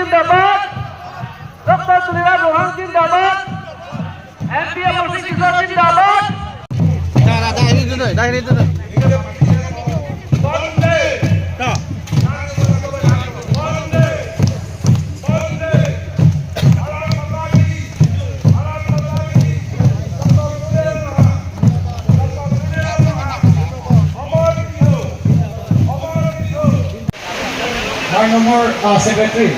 जिंदाबाद, डॉक्टर सुनील रोहन जिंदाबाद, MP अमर सिंह किशोर जिंदाबाद। No more secretary.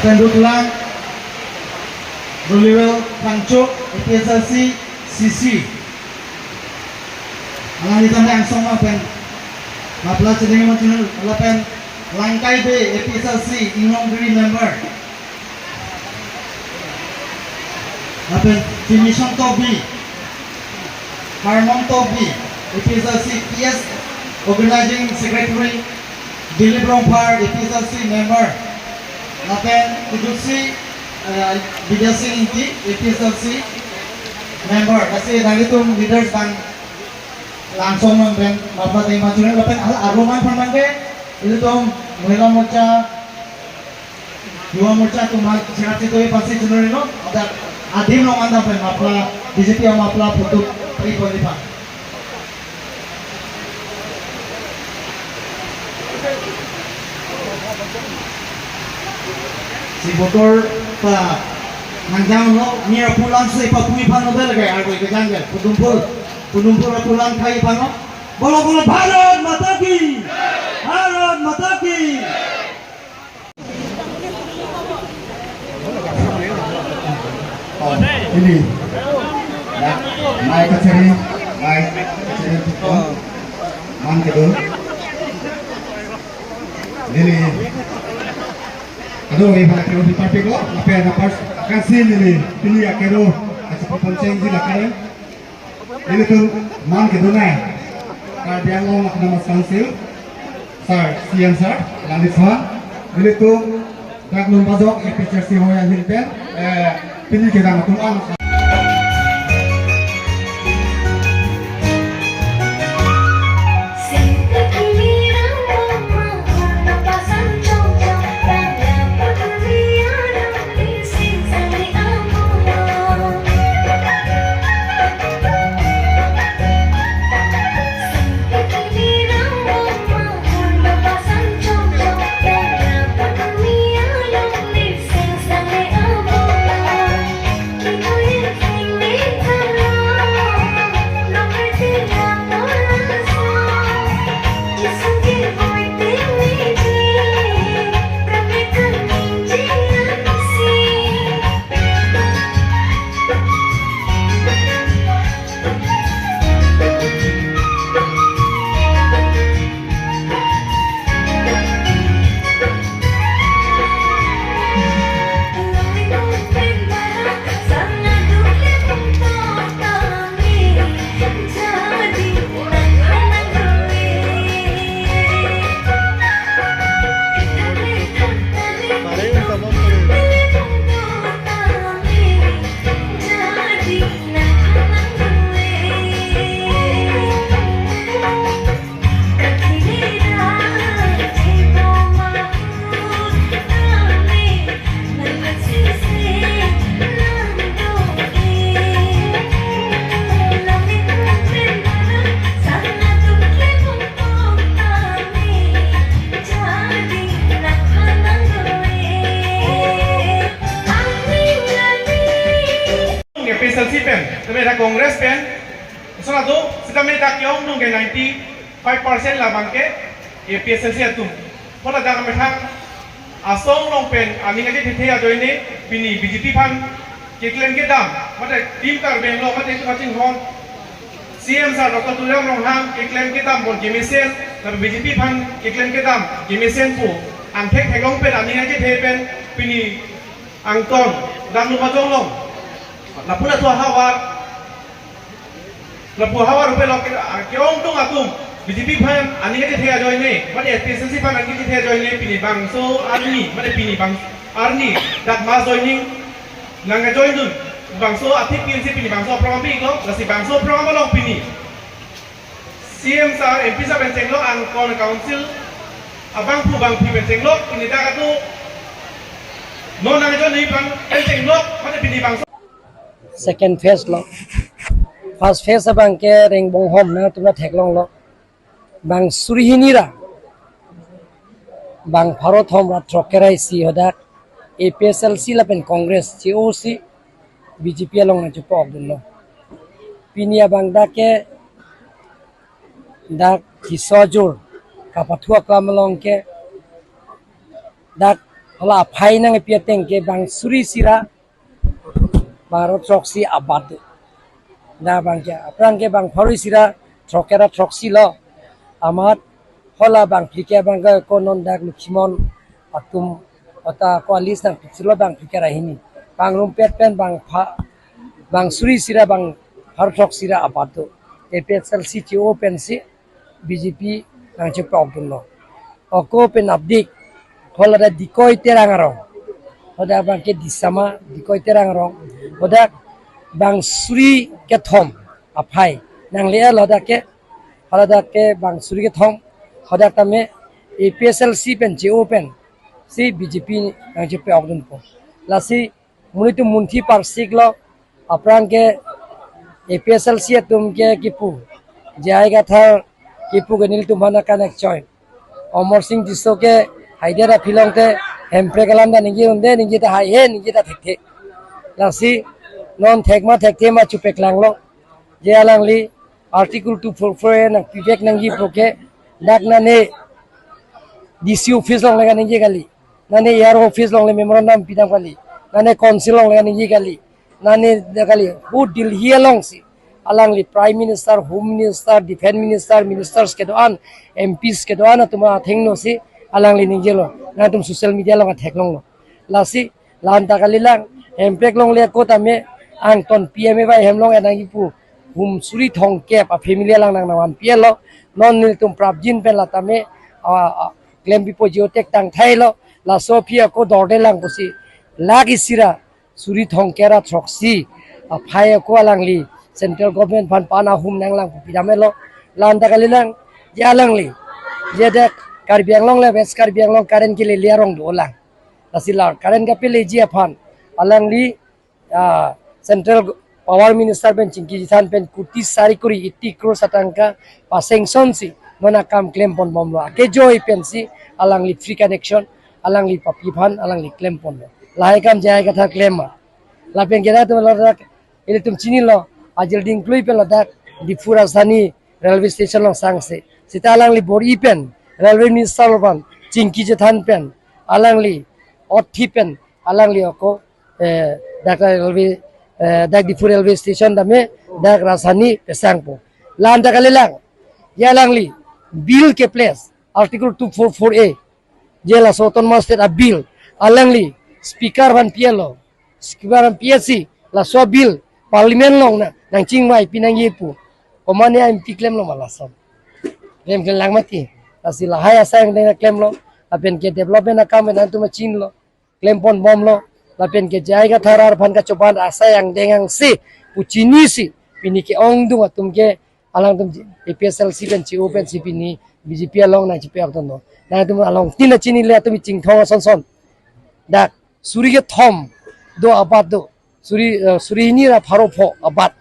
Akan Dutlang, Ruliwel Pangcuk, APSLC, CC. Alang hitam yang sama pen. Mapla cedeng macam lapen Langkai B, APSLC, Inongri member. Lapen Fimishan Tobi, Harmon Tobi, APSLC, PS Organizing Secretary, Dilip Rompar, APSLC member. Lapen Kudusi, Vidya Singh Inti, APSLC member. Kasi naritum leaders bang langsung memben Bapak Tengah Macunan. Lapen Aruman Pemangke. Itu tuh महिला मोर्चा युवा मोर्चा तुम्हाला सिराचे तो पासे general no आता आधीम लोकांना पण आपला BJP हम आपला फोटो फ्री पा si motor pa nanggang lo niya pulang sa ipapumi pa no dala kaya argo ikajanggal pudumpul pulang kaya pa no bola Bharat Mata ki Bharat Mata ki. Ini ya, naik keceri itu man kedul. Ini aduh ini pada kero di parti ko, apa yang dapat kasih ini pilih ya kero, kasih penceng di lakukan. Ini tuh man kedul nih, kalau dia ngomong nak nama sansil. Sir, CM Sir, Landis Wan, ini tuh tak lupa dok, picture si Hoya Hilpen, pilih kita ngatung Kongres pen, soalnya tu kita minta kiong nunggu 95% lah bangke, PSLC itu. Kalau jangan metang asong nong pen, ani aja titih aja ini, bini BJP pan, keklen kita, macam tim karbeng lo, macam itu macam hong, CM sah Dr. Tuliang nong hang, keklen kita pun gemisen, tapi BJP pan keklen kita, gemisen pu, antek hegong pen, ani aja titih pen, bini angton, dan lupa jolong, lapuna tu hawar. Lepas awal rupiah lok kiong tung atum BJP pan ani kita tiada join ni, mana PSLC pan ani kita tiada join ni pilih bang so arni, mana pilih bang arni dak mas joining nangga join dun bangso ati PNC pini bangso program pi ko lasi bangso program long pini CM sa MP sa benceng lo ang kon council abang pu bang pi benceng lo ini dah katu no nangga join ni bang benceng lo mana pini bangso second phase lo first phase abang ke ring bong hom na tumna theklong lo bang surihini ra bang bharat hom ra trokerai si hodak APSLC la pen congress COC BJP along na chupo abdul lo pinia bang da ke dak kisojur kapathua kamalong ke dak hala phai nang piateng ke bang suri sira bharat troksi abad da bang ke aprang ke bang phari sira trokera troksi lo amat hola bang plike bang ko non dak lukhimon atum ota koalis nang pitsilo bang pikara hini bang rumpet pen bang suri sira bang harthok sira apato APSLC TO pen si BJP nang che problem no oko pen abdik hola da dikoi terangaro hoda bang ke disama dikoi terangaro hoda bang suri ke thom aphai nang le hoda ke bang suri ke thom hoda tame APSLC pen TO pen si BJP nang che problem po lasi muni tu munthi parsik lo aprang ke APSLC tum ke kipu jaiga tha kipu ke nil tumhana kanak join Omar Singh diso ke haidera philong te hempre kalam da ningi unde ningi ta hai he ningi ta thek lasi non thekma thekte ma chupek langlo je alangli article 244 nang pivek nangi proke dak na ne DC office long lega ningi gali nane air office long le memorandum pidam kali nane council long lega ningi gali nane kali who deal here long si alangli prime minister home minister defense minister ministers ke doan MPs ke doan tuma thengno si alangli ningi lo na tum social media long theklong lo lasi lan ta kali lang empek long le ko tame ang ton PMA bai hemlong enangi pu hum suri thong kep a family lang nang nawan pielo non nil tum prabjin pen la tame claim bipo geotek tang thailo la sofia ko dorde lang pusi lagi sira suri thong kera troksi a phaya ko alangli central government fan pana hum nang lang pidamelo lan ta kali lang ya langli je dek karbiang long le west karbiang long karen ke le liarong do lang asila karen ka pele ji fan alangli central power minister ben chingki jithan pen kuti sari kuri 80 crore satangka pasengson si nona kam claim pon bomlo ke joy pensi alangli free connection alangli papi phan alangli claim pon lai kam jai ka tha claim ma la pen gera to la ele tum chini lo ajel ding klui pen la dak Difu Rajdhani railway station lo sang se sita alangli bori pen railway minister ban chingki jithan pen alangli othi pen alangli ko dak railway dak Difu railway station dame dak Rajdhani pesang po lan ta kalilang ya langli bill ke place article 244A jela soton master a bill alangli speaker van pielo speaker van PSC la so bill parliament long na nang chingmai pinangi pu komane am claim lo malasam claim ke langmati asila haya sang de claim lo apen ke development akam na tuma chin lo claim pon bom lo apen ke jaiga tharar phan ka choban asa yang dengang si puchini si pini ke ong du atum ke alang tum APSLC pen chi open si pini BJP along na chipe ak no na tum along tin chini le tum ching thong son dak suri ke thom do abad do suri ni ra pharo pho abad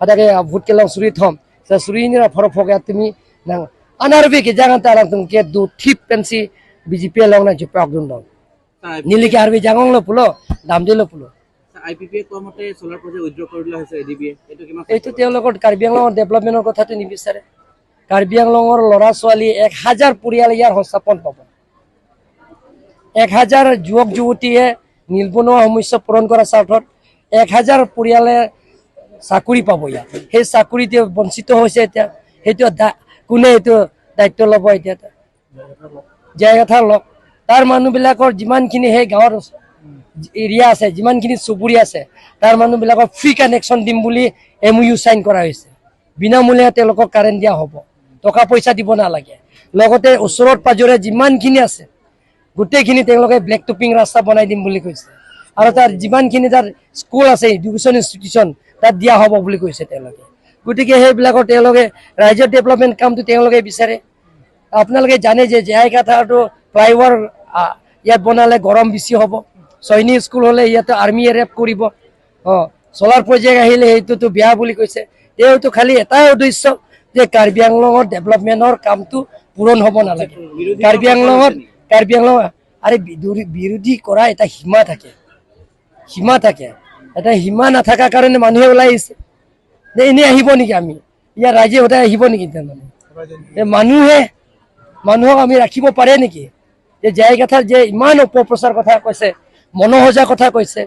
adage vote ke long suri thom sa suri ni ra pharo pho ke tumi nang anarbe ke jangan ta alang tum ke do thip pen si BJP along na chipe ak no nili ke arbe jangong lo pulo dam de lo pulo IPPA কোমতে solar project withdraw কৰিলা হৈছে এডিবিয়ে এটো কিমান এইটো তেওঁলোকৰ কাৰ্বি আংলঙৰ ডেভেলপমেন্টৰ কথাটো নিবিচাৰে কাৰ্বি আংলঙৰ ল'ৰা ছোৱালী 1000 পৰিয়াল ইয়াৰ সংস্থাপন পাব 1000 যুৱক যুৱতীয়ে নিবনুৱা সমস্যা পূৰণ কৰাৰ স্বাৰ্থত 1000 পৰিয়ালে চাকৰি পাব ইয়াত সেই চাকৰিতে বঞ্চিত হৈছে এতিয়া সেইটো কোনে এইটো দায়িত্ব ল'ব এতিয়া জায়গা লওক তাৰ মানুহবিলাকৰ যিমানখিনি সেই গাঁৱৰ এৰিয়া আছে যিমানখিনি চুবুৰী আছে তাৰ মানুহবিলাকৰ ফ্ৰী কানেকশ্যন দিম বুলি MOU সাইন কৰা হৈছে বিনামূলীয়া তেওঁলোকক কাৰেণ্ট দিয়া হ'ব টকা পইচা দিব নালাগে লগতে ওচৰত পাজৰে যিমানখিনি আছে গোটেইখিনি তেওঁলোকে ব্লেক টপিং ৰাস্তা বনাই দিম বুলি কৈছে আৰু তাৰ যিমানখিনি তাৰ স্কুল আছে এডুকেশ্যন ইনষ্টিটিউশ্যন তাত দিয়া হ'ব বুলি কৈছে তেওঁলোকে গতিকে সেইবিলাকৰ তেওঁলোকে ৰাজ্যৰ ডেভেলপমেণ্ট কামটো তেওঁলোকে বিচাৰে আপোনালোকে জানে যে জেআইঘাটটো ফ্লাইঅভাৰ ইয়াত বনালে গৰম বেছি হ'ব সৈনিক স্কুল হ'লে ইয়াতে আৰ্মিয়ে ৰেপ কৰিব চলাৰ প্ৰজেক্ট আহিলে সেইটোতো বেয়া বুলি কৈছে তেওঁতো খালি এটাই উদ্দেশ্য যে কাৰ্বি আংলঙৰ ডেভেলপমেণ্টৰ কামটো পূৰণ হ'ব নালাগে কাৰ্বি আংলং আৰে বিৰোধী কৰা এটা সীমা থাকে এটা সীমা নাথাকাৰ কাৰণে মানুহে ওলাই আহিছে যে এনেই আহিব নেকি আমি ইয়াৰ ৰাইজে সদায় আহিব নেকি তাৰমানে মানুহক আমি ৰাখিব পাৰে নেকি যে জেআইঘাটৰ যে ইমান অপপ্ৰচাৰ কথা কৈছে মনোহজা কথা কৈছে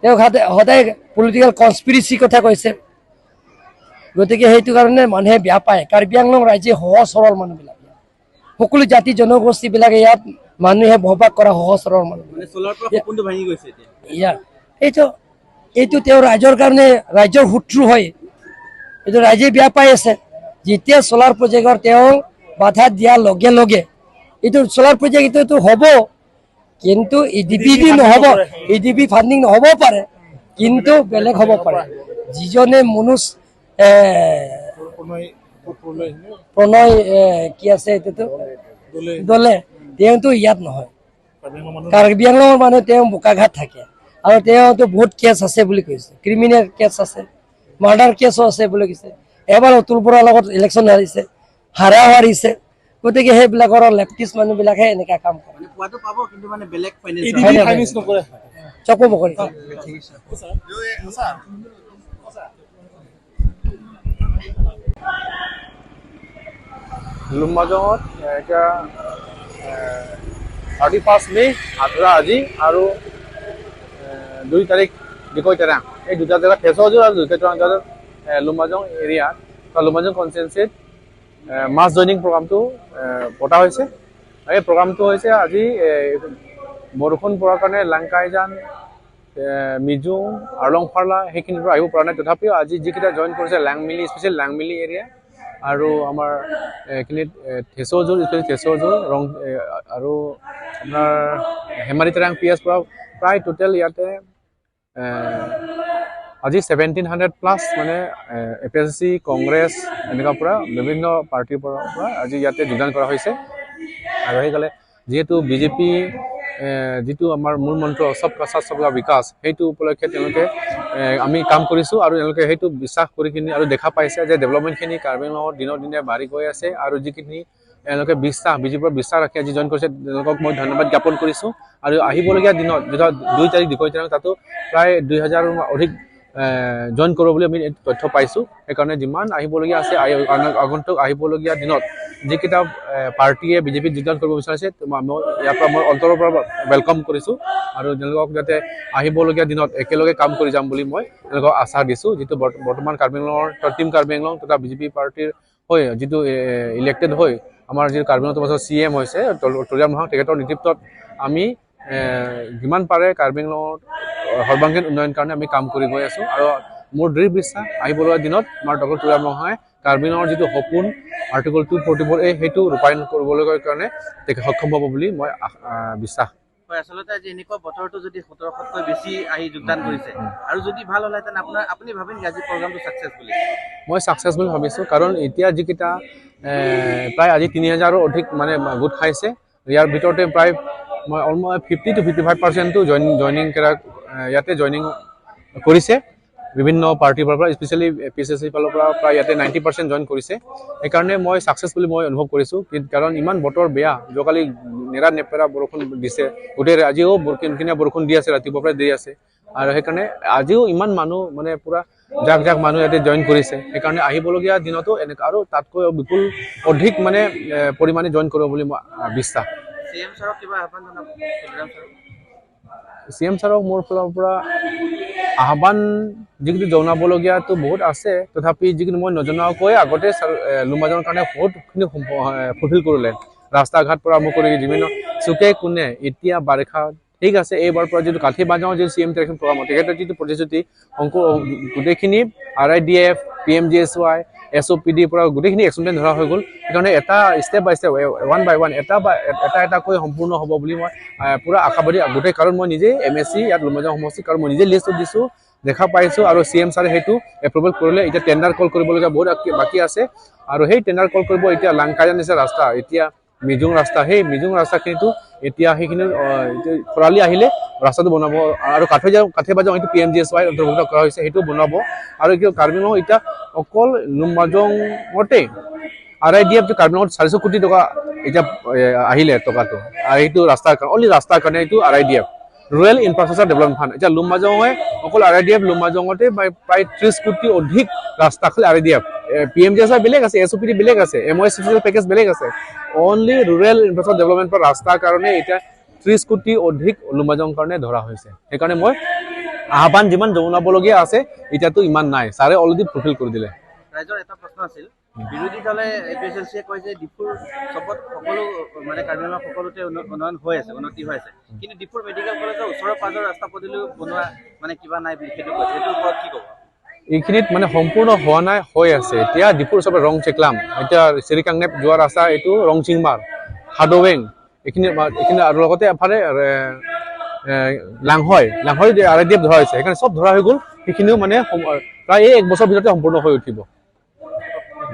তেওঁ সদায় পলিটিকেল কনস্পিৰেচি কথা কৈছে গতিকে সেইটো কাৰণে মানুহে বেয়া পায় কাৰ্বি আংলং ৰাইজে সহজ সৰল মানুহবিলাক সকলো জাতি জনগোষ্ঠীবিলাকে ইয়াত মানুহে বসবাস কৰা সহজ সৰল মানুহ এইটো তেওঁ ৰাইজৰ কাৰণে ৰাইজৰ শত্ৰু হয় এইটো ৰাইজে বেয়া পাই আছে যেতিয়া চলাৰ প্ৰজেক্টৰ তেওঁ বাধা দিয়াৰ লগে লগে এইটো চলাৰ প্ৰজেক্ট এইটো হ'ব কিন্তু ইডিপি নহ'ব ইডিপি ফাণ্ডিং নহ'ব পাৰে কিন্তু বেলেগ হ'ব পাৰে যিজনে প্ৰণয় কি আছে এইটোতো দলে তেওঁতো ইয়াত নহয় কাৰ্বি আংলঙৰ মানুহ তেওঁ বোকাঘাট থাকে আৰু তেওঁতো বহুত কেছ আছে বুলি কৈছে ক্ৰিমিনেল কেছ আছে মাৰ্ডাৰ কেছো আছে বুলি কৈছে এবাৰ অতুল বৰাৰ লগত ইলেকশ্যন হাৰিছে গতিকে সেইবিলাকৰ লেফটিষ্ট মানুহবিলাকে এনেকা কাম কৰে চকু বকৰি লুম্বাজঙত এতিয়া 31 মে আধৰা আজি আৰু 2 তাৰিখ ডিকৈটেৰাং এই দুটা জেগাত থেচজোৰ আৰু ডিকৈটেৰাং জেগাত লুম্বাজং এৰিয়াত লুম্বাজং কনষ্টিটুৱেঞ্চিত মাছ জইনিং প্ৰগ্ৰামটো পতা হৈছে এই প্ৰগ্ৰামটো হৈছে আজি বৰষুণ পৰাৰ কাৰণে লাংকাইজান মিজুং আৰলংফাৰ্লা সেইখিনিৰ পৰা আহিব পৰা নাই তথাপিও আজি যিকেইটা জইন কৰিছে লাংমিলি স্পেচিয়েল লাংমিলি এৰিয়া আৰু আমাৰ এইখিনিত থেচজোৰ ৰং আৰু আপোনাৰ হেমাৰিটেৰাং পিএছ পৰা প্ৰায় টোটেল ইয়াতে আজি 1700+ মানে এপিএছচি কংগ্ৰেছ এনেকুৱা পৰা বিভিন্ন পাৰ্টিৰ পৰা আজি ইয়াতে যোগদান কৰা হৈছে আৰু সেইকাৰণে যিহেতু বিজেপি যিটো আমাৰ মূল মন্ত্ৰ সবকা সাথ সবকা বিকাশ সেইটো উপলক্ষে তেওঁলোকে আমি কাম কৰিছোঁ আৰু তেওঁলোকে সেইটো বিশ্বাস কৰি কিনি আৰু দেখা পাইছে যে ডেভেলপমেণ্টখিনি কাৰ্বি আংলঙত দিনক দিনে বাঢ়ি গৈ আছে আৰু যিখিনি তেওঁলোকে বিজেপিৰ বিশ্বাস ৰাখি আজি জইন কৰিছে তেওঁলোকক মই ধন্যবাদ জ্ঞাপন কৰিছোঁ আৰু আহিবলগীয়া দিনত যেতিয়া 2 তাৰিখ ডিকৈটেৰাং তাতো প্ৰায় 2000 অধিক জইন কৰিব বুলি আমি তথ্য পাইছোঁ সেইকাৰণে যিমান আহিবলগীয়া আছে আগন্তুক আহিবলগীয়া দিনত যিকেইটা পাৰ্টিয়ে বিজেপিত যোগদান কৰিব বিচাৰিছে ইয়াৰ পৰা মই অন্তৰৰ পৰা ৱেলকাম কৰিছোঁ আৰু তেওঁলোকক যাতে আহিবলগীয়া দিনত একেলগে কাম কৰি যাম বুলি মই তেওঁলোকক আশা দিছোঁ যিটো বৰ্তমান কাৰ্বি আংলঙৰ টিম কাৰ্বি আংলং তথা বিজেপি পাৰ্টিৰ হৈ যিটো ইলেক্টেড হৈ আমাৰ যিটো কাৰ্বি আংলঙৰ পাছত CM হৈছে তলিয়াম মহাং তেখেতৰ নেতৃত্বত আমি যিমান পাৰে কাৰ্বি আংলঙৰ সৰ্বাংগীন উন্নয়ন কাৰণে আমি কাম কৰি গৈ আছোঁ আৰু মোৰ দৃঢ় বিশ্বাস আহিবলগীয়া দিনত আমাৰ ডক্টৰ তলিয়াম মহাঙে কাৰ্বি আংলঙৰ যিটো সপোন আৰ্টিকল 244A সেইটো ৰূপায়ণ কৰিবলৈ কাৰণে তেখেত সক্ষম হ'ব বুলি মই বিশ্বাস হয় আসলতে আজি এনেকুৱা বতৰটো যদি 1700তকৈ বেছি আহি যোগদান কৰিছে আৰু যদি ভাল হ'লহেঁতেন আপুনি ভাবে নেকি আজি প্ৰগ্ৰামটো ছাকচেছ বুলি মই ছাকচেছ বুলি ভাবিছোঁ কাৰণ এতিয়া যিকেইটা প্ৰায় আজি 3000ৰো অধিক মানে গোট খাইছে ইয়াৰ ভিতৰতে প্ৰায় মই অলমষ্ট 50 to 55% জইনিং ইয়াতে জইনিং কৰিছে বিভিন্ন পাৰ্টিৰ পৰা স্পেচিয়েলি পিএছচি ফালৰ পৰা প্ৰায় ইয়াতে 90% জইন কৰিছে সেইকাৰণে মই ছাকচেছ বুলি মই অনুভৱ কৰিছোঁ কাৰণ ইমান বতৰ বেয়া যোৱাকালি নেপেৰা বৰষুণ দিছে গোটেই আজিও কিনকিনীয়া বৰষুণ দি আছে ৰাতিপুৱাৰ পৰা দি আছে আৰু সেইকাৰণে আজিও ইমান মানুহ মানে পুৰা জাক মানুহ ইয়াতে জইন কৰিছে সেইকাৰণে আহিবলগীয়া দিনতো এনেকুৱা আৰু তাতকৈ বিপুল অধিক মানে পৰিমাণে জইন কৰিব বুলি মই বিশ্বাস CM ছাৰক মোৰ ফালৰ পৰা আহ্বান যিখিনি জনাবলগীয়াটো বহুত আছে তথাপি যিখিনি মই নজনাকৈ আগতে লুম্বাজনৰ কাৰণে বহুতখিনি ফুলফিল কৰিলে ৰাস্তা ঘাট পৰা আৰম্ভ কৰি বিভিন্ন চুকে কোণে এতিয়া বাৰিষা ঠিক আছে এইবাৰ পৰা যিটো কাঠি বাজাও যিটো CM ইণ্টাৰেকশ্যন প্ৰগ্ৰাম তেখেতৰ যিটো প্ৰতিশ্ৰুতি গোটেইখিনি RIDF PMGSY SOPD পৰা গোটেইখিনি একশ্যন প্লেন ধৰা হৈ গ'ল সেইকাৰণে এটা ষ্টেপ বাই ষ্টেপ ওৱান বাই ওৱান এটাকৈ সম্পূৰ্ণ হ'ব বুলি মই পুৰা আশাবাদী গোটেই কাৰণ মই নিজে MSC ইয়াত লুমজাং সমষ্টি কাৰণ মই নিজে লিষ্টত দিছোঁ দেখা পাইছোঁ আৰু CM ছাৰে সেইটো এপ্ৰুভেল কৰিলে এতিয়া টেণ্ডাৰ কল কৰিবলগীয়া বহুত বাকী আছে আৰু সেই টেণ্ডাৰ কল কৰিব এতিয়া লাংকাজান নিচিনা ৰাস্তা এতিয়া মিজুং ৰাস্তা সেই মিজুং ৰাস্তাখিনিতো এতিয়া সেইখিনি খৰালি আহিলে ৰাস্তাটো বনাব আৰু কাঠে বাজাং সেইটো PMGSY অন্তৰ্ভুক্ত কৰা হৈছে সেইটো বনাব আৰু কাৰ্বি আংলং এতিয়া অকল লুমজাঙতে RIDF কাৰ্বি আংলঙত 400 কোটি টকা এতিয়া আহিলে টকাটো আৰু এইটো ৰাস্তাৰ কাৰণে অনলি ৰাস্তাৰ কাৰণে এইটো RIDF rural infrastructure development fund এতিয়া লুমজাঙে অকল RIDF লুমজাঙতে প্ৰায় 30 কোটি অধিক ৰাস্তা খালি RIDF PMGSY বেলেগ আছে SOPD বেলেগ আছে MOSCC পেকেজ বেলেগ আছে only rural infrastructure development for ৰাস্তাৰ কাৰণে এতিয়া 30 কোটি অধিক লুমজাঙৰ কাৰণে ধৰা হৈছে সেইকাৰণে মই আহ্বান যিমান জনাবলগীয়া আছে এতিয়াতো ইমান নাই ছাৰে অলৰেডি ফুলফিল কৰি দিলে ৰাইজৰ এটা প্ৰশ্ন আছিল বিৰোধী দলে APSLCয়ে কয় যে ডিফুৰ চবত সকলো মানে কাৰ্বি আংলং সকলোতে উন্নয়ন হৈ আছে উন্নতি হৈ আছে কিন্তু ডিফুৰ মেডিকেল কলেজৰ ওচৰৰ পাজৰ ৰাস্তা পদূলিও বনোৱা মানে কিবা নাই বুলি সেইটো কৈছে এইটোৰ ওপৰত কি ক'ব এইখিনিত মানে সম্পূৰ্ণ হোৱা নাই হৈ আছে এতিয়া ডিপুৰ চবে ৰং চেকলাম এতিয়া চিৰিকাংনেপ যোৱা ৰাস্তা এইটো ৰংচিংমাৰ হাডৱেং এইখিনি আৰু লগতে এফালে লাংহৈ RIDF ধৰা হৈছে সেইকাৰণে চব ধৰা হৈ গ'ল সেইখিনিও মানে প্ৰায় 1 বছৰ ভিতৰতে সম্পূৰ্ণ হৈ উঠিব